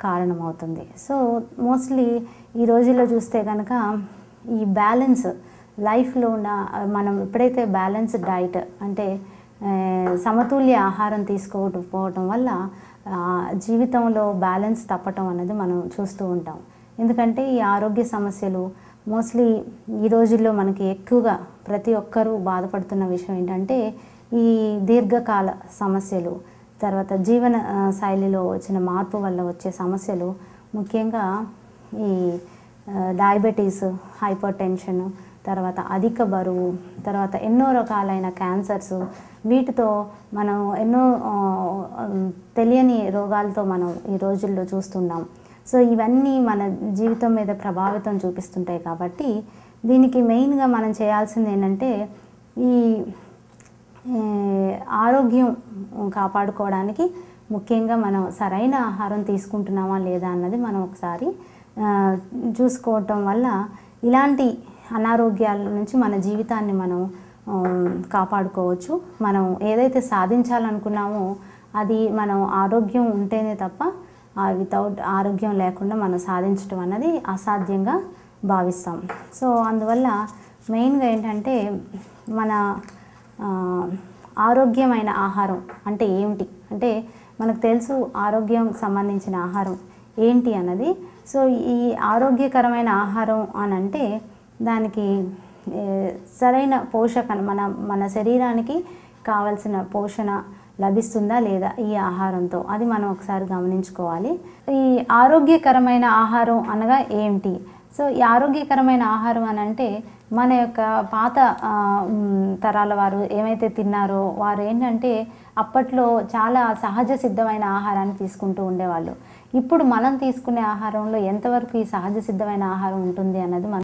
కారణమవుతుంది. So mostly ఈ రోజుల్లో చూస్తే కనుక ఈ బ్యాలెన్స్ లైఫ్లో ఉన్న మనం ఎప్పుడైతే బ్యాలెన్స్ డైట్ అంటే సమతుల్య ఆహారం తీసుకోకపోవటం వల్ల జీవితంలో బ్యాలెన్స్ తప్పటం అనేది మనం చూస్తూ ఉంటాం. ఎందుకంటే ఈ ఆరోగ్య సమస్యలు మోస్ట్లీ ఈ రోజుల్లో మనకి ఎక్కువగా ప్రతి ఒక్కరూ బాధపడుతున్న విషయం ఏంటంటే ఈ దీర్ఘకాల సమస్యలు, తర్వాత జీవన శైలిలో వచ్చిన మార్పు వల్ల వచ్చే సమస్యలు, ముఖ్యంగా ఈ డయాబెటీస్, హైపర్ టెన్షన్, తర్వాత అధిక బరువు, తర్వాత ఎన్నో రకాలైన క్యాన్సర్స్, వీటితో మనం ఎన్నో తెలియని రోగాలతో మనం ఈ రోజుల్లో చూస్తున్నాం. సో ఇవన్నీ మన జీవితం మీద ప్రభావితం చూపిస్తుంటాయి. కాబట్టి దీనికి మెయిన్గా మనం చేయాల్సింది ఏంటంటే ఈ ఆరోగ్యం కాపాడుకోవడానికి ముఖ్యంగా మనం సరైన ఆహారం తీసుకుంటున్నామా లేదా అన్నది మనం ఒకసారి చూసుకోవటం వల్ల ఇలాంటి అనారోగ్యాల నుంచి మన జీవితాన్ని మనం కాపాడుకోవచ్చు. మనం ఏదైతే సాధించాలనుకున్నామో అది మనం ఆరోగ్యం ఉంటేనే తప్ప వితౌట్ ఆరోగ్యం లేకుండా మనం సాధించడం అన్నది అసాధ్యంగా భావిస్తాం. సో అందువల్ల మెయిన్గా ఏంటంటే మన ఆరోగ్యమైన ఆహారం అంటే ఏమిటి అంటే మనకు తెలుసు ఆరోగ్యం సంబంధించిన ఆహారం ఏంటి అన్నది. సో ఈ ఆరోగ్యకరమైన ఆహారం అని అంటే దానికి సరైన పోషక మన శరీరానికి కావలసిన పోషణ లభిస్తుందా లేదా ఈ ఆహారంతో, అది మనం ఒకసారి గమనించుకోవాలి. ఈ ఆరోగ్యకరమైన ఆహారం అనగా ఏమిటి? సో ఈ ఆరోగ్యకరమైన ఆహారం అని అంటే మన యొక్క పాత తరాల వారు ఏమైతే తిన్నారో వారు ఏంటంటే అప్పట్లో చాలా సహజ సిద్ధమైన ఆహారాన్ని తీసుకుంటూ ఉండేవాళ్ళు. ఇప్పుడు మనం తీసుకునే ఆహారంలో ఎంతవరకు ఈ సహజ సిద్ధమైన ఆహారం ఉంటుంది అన్నది